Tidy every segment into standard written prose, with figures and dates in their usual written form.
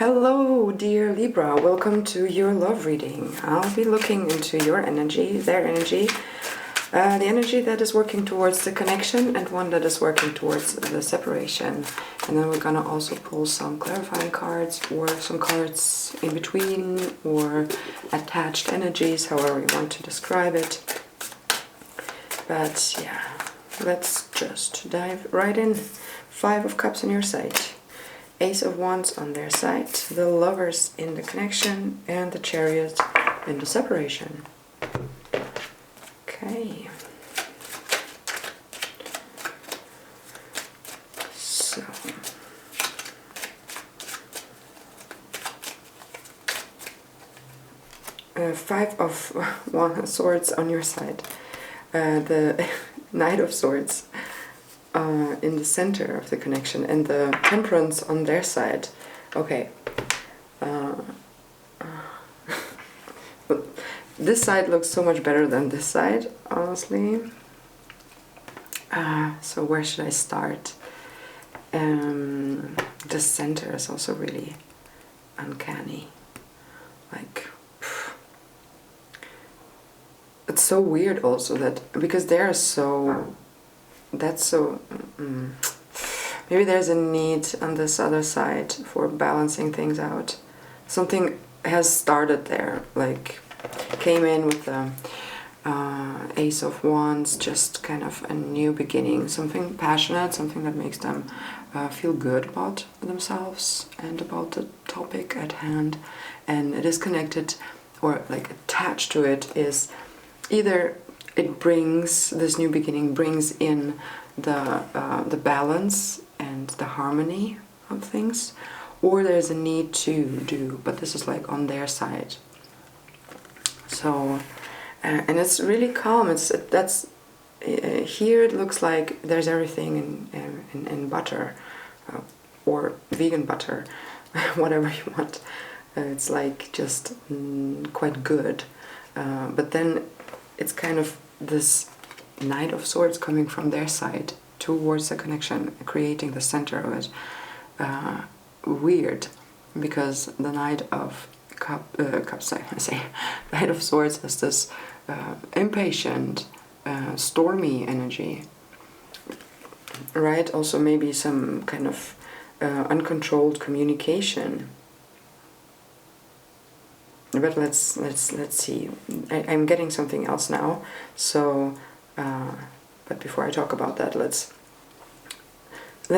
Hello, dear Libra. Welcome to your love reading. I'll be looking into your energy, their energy, the energy that is working towards the connection and one that is working towards the separation. And then we're gonna also pull some clarifying cards or some cards in between or attached energies, however you want to describe it. But yeah, let's just dive right in. 5 of Cups on your side. Ace of Wands on their side, the Lovers in the connection, and the Chariot in the separation. Okay. So. 5 of Swords on your side. The Knight of Swords in the center of the connection, and the Temperance on their side. Okay. This side looks so much better than this side, honestly. So where should I start? The center is also really uncanny. Like, it's so weird also that, because they're so... That's so... maybe there's a need on this other side for balancing things out. Something has started there, like came in with the Ace of Wands, just kind of a new beginning, something passionate, something that makes them feel good about themselves and about the topic at hand. And it is connected, or like attached to it, is either it brings, this new beginning brings in the balance and the harmony of things, or there's a need to do, but this is like on their side. So, and it's really calm. Here it looks like there's everything in butter, or vegan butter, whatever you want. It's like just quite good, but then it's kind of this Knight of Swords coming from their side towards the connection, creating the center of it. Weird, because the Knight of Cups, I say, Knight of Swords has this impatient, stormy energy, right? Also maybe some kind of uncontrolled communication. But let's see. I'm getting something else now. So, but before I talk about that, let's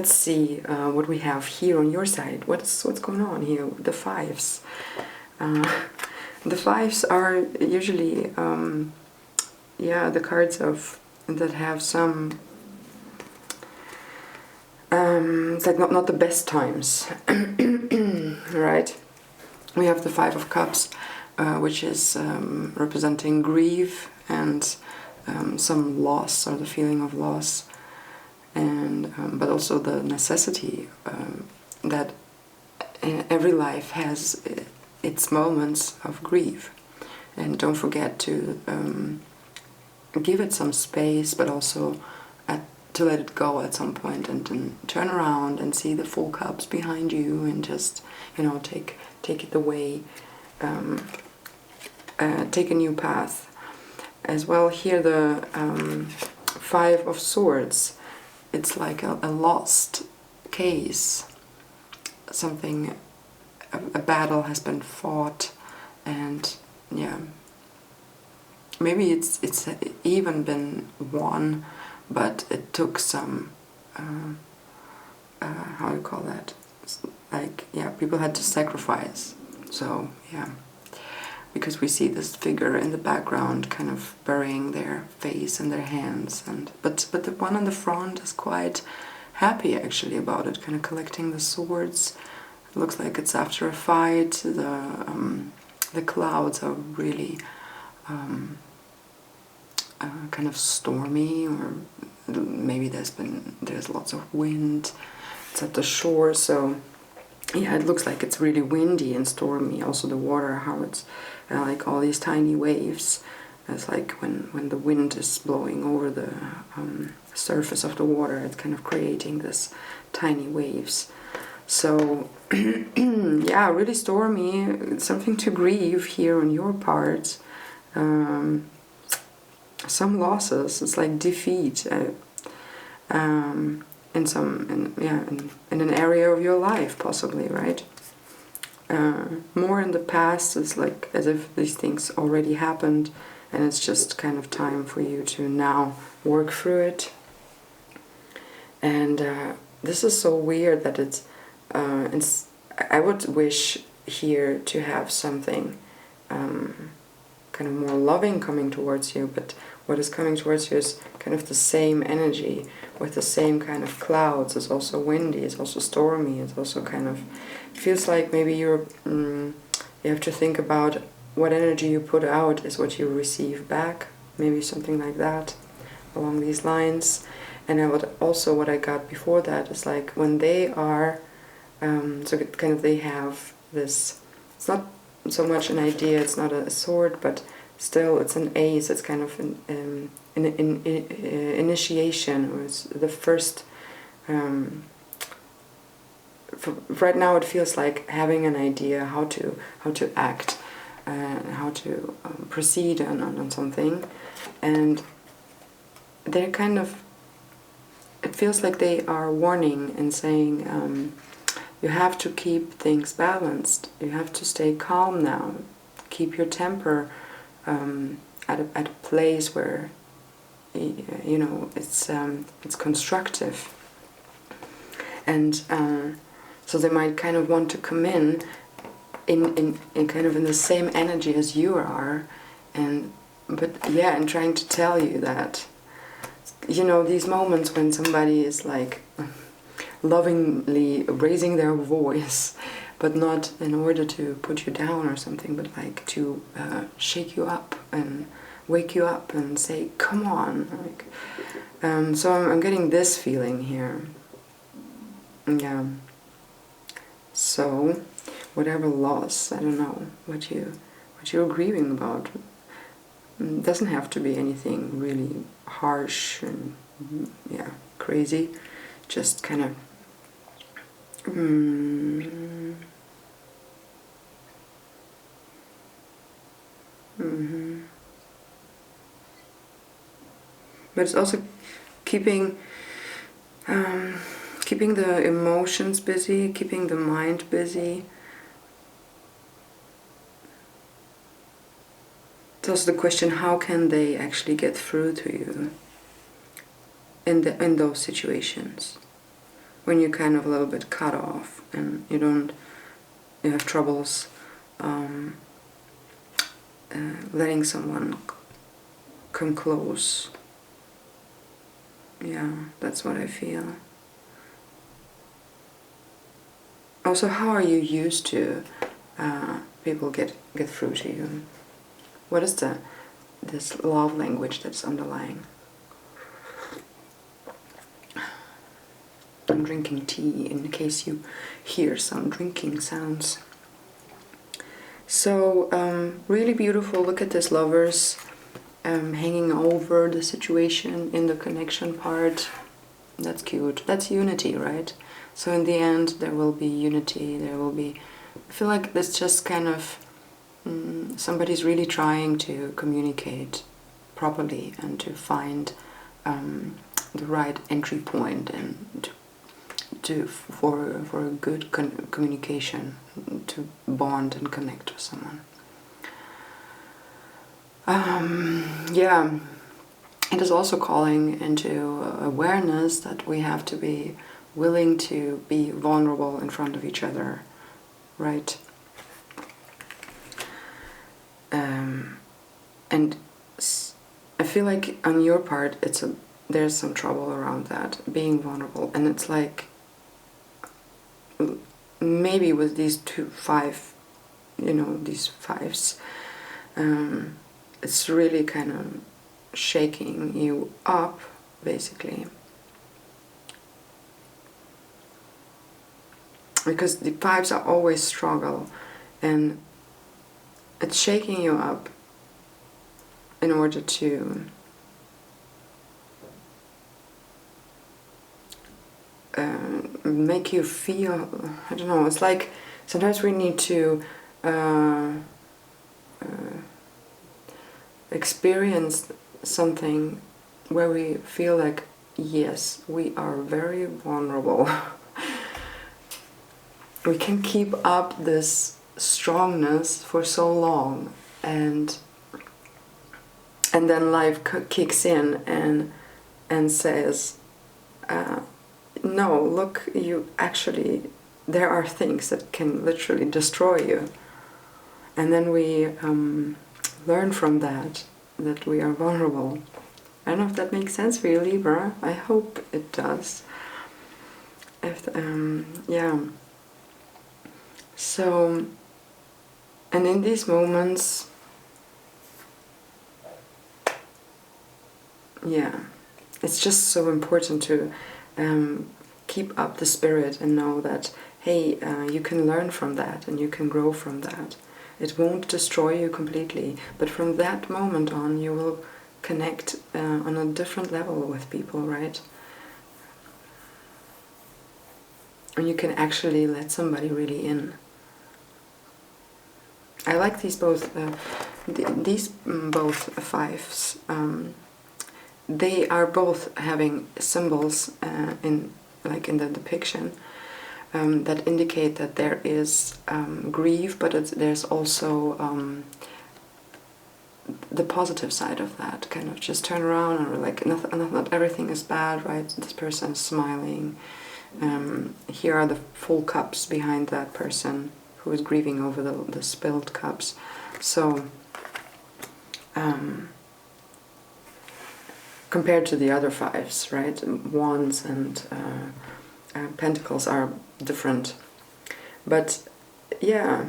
see what we have here on your side. What's going on here? The 5s. The 5s are usually, the cards that have some. It's like not the best times, right? We have the 5 of Cups, which is representing grief and some loss, or the feeling of loss, and but also the necessity that every life has its moments of grief, and don't forget to give it some space, but also to let it go at some point, and turn around and see the full cups behind you, and just, take it away, take a new path. As well, here the 5 of Swords, it's like a lost case. Something, a battle has been fought, and maybe it's even been won, but it took some, how do you call that? Like, people had to sacrifice. So, because we see this figure in the background kind of burying their face in their hands, but the one on the front is quite happy actually about it, kind of collecting the swords. It looks like it's after a fight. The clouds are really kind of stormy, or maybe there's lots of wind. It's at the shore, so it looks like it's really windy and stormy. Also the water, how it's like all these tiny waves. It's like when the wind is blowing over the surface of the water, it's kind of creating this tiny waves. So yeah, really stormy, something to grieve here on your part. Some losses, it's like defeat in an area of your life, possibly, right? More in the past, it's like as if these things already happened, and it's just kind of time for you to now work through it. And this is so weird that it's I would wish here to have something kind of more loving coming towards you, but what is coming towards you is kind of the same energy with the same kind of clouds. It's also windy, it's also stormy, it's also kind of feels like maybe you have to think about what energy you put out is what you receive back, maybe something like that along these lines. And what I got before that is like when they are they have this, it's not so much an idea, it's not a sword, but still it's an ace, it's kind of an initiation, or it's the first, right now it feels like having an idea how to act, how to proceed on something, and they're kind of, it feels like they are warning and saying, you have to keep things balanced. You have to stay calm now. Keep your temper at a place where it's constructive. And so they might kind of want to come in kind of in the same energy as you are, and trying to tell you that, these moments when somebody is like lovingly raising their voice, but not in order to put you down or something, but like to shake you up and wake you up and say, come on. So I'm getting this feeling here. Yeah. So whatever loss, I don't know what you're grieving about. It doesn't have to be anything really harsh and crazy. Just kind of But it's also keeping the emotions busy, keeping the mind busy. It's also the question, how can they actually get through to you in those situations when you're kind of a little bit cut off and you have troubles letting someone come close. Yeah, that's what I feel. Also, how are you used to people get through to you? What is this love language that's underlying? I'm drinking tea in case you hear some drinking sounds. So, really beautiful. Look at this lovers hanging over the situation in the connection part. That's cute. That's unity, right? So in the end, there will be unity. There will be... I feel like that's just kind of... somebody's really trying to communicate properly and to find the right entry point and for a good communication, to bond and connect with someone. It is also calling into awareness that we have to be willing to be vulnerable in front of each other, right? And I feel like on your part, there's some trouble around that, being vulnerable, and it's like maybe with these these fives, it's really kind of shaking you up, basically. Because the fives are always struggle, and it's shaking you up in order to make you feel, I don't know, it's like sometimes we need to experience something where we feel like, yes, we are very vulnerable. We can keep up this strongness for so long, and then life kicks in and says, no, look, you actually, there are things that can literally destroy you. And then we learn from that we are vulnerable. I don't know if that makes sense for you, Libra. I hope it does. Yeah. So, and in these moments, yeah, it's just so important to keep up the spirit and know that, hey, you can learn from that and you can grow from that. It won't destroy you completely, but from that moment on you will connect on a different level with people, right? And you can actually let somebody really in. I like these both fives. They are both having symbols in the depiction that indicate that there is grief, but there's also the positive side of that. Kind of just turn around and like not everything is bad, right? This person is smiling. Here are the full cups behind that person who is grieving over the spilled cups. So compared to the other fives, right? Wands and pentacles are different. But yeah,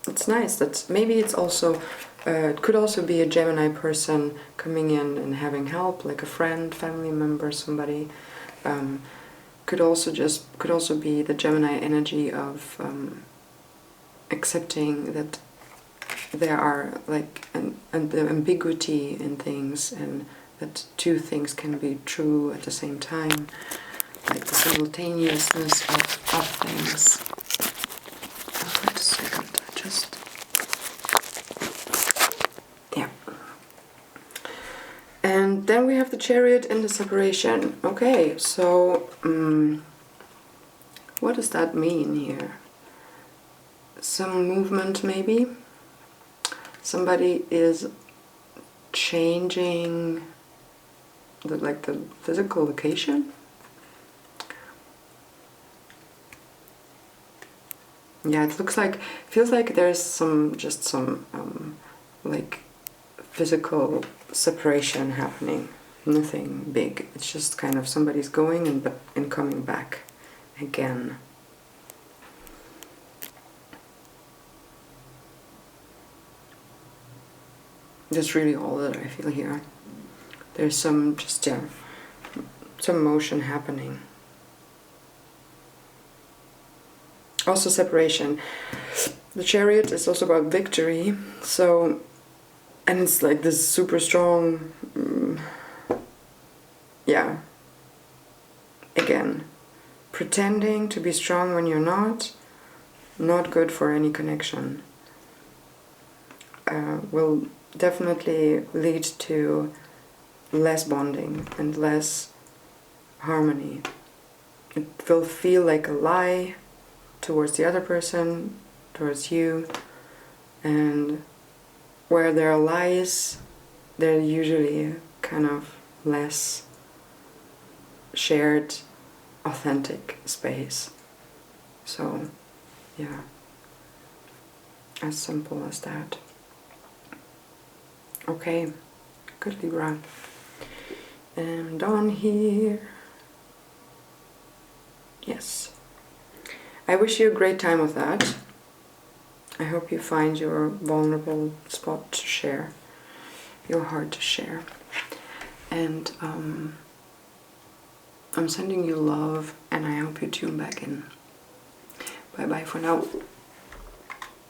it's nice that maybe it's also, it could also be a Gemini person coming in and having help, like a friend, family member, somebody. Could also be the Gemini energy of accepting that there are like an ambiguity in things, and that two things can be true at the same time, like the simultaneousness of things. Wait a second, yeah. And then we have the Chariot in the separation. Okay, so what does that mean here? Some movement, maybe? Somebody is changing the physical location? Yeah, it feels like there's some like physical separation happening. Nothing big. It's just kind of somebody's going and coming back again. That's really all that I feel here. There's some motion happening. Also separation. The Chariot is also about victory. So, and it's like this super strong, yeah. Again, pretending to be strong when you're not good for any connection. Will definitely lead to less bonding and less harmony. It will feel like a lie towards the other person, towards you, and where there are lies, there are usually kind of less shared, authentic space. So, yeah, as simple as that. Okay, good, Libra. And on here, yes. I wish you a great time with that. I hope you find your vulnerable spot to share, your heart to share. And I'm sending you love, and I hope you tune back in. Bye bye for now.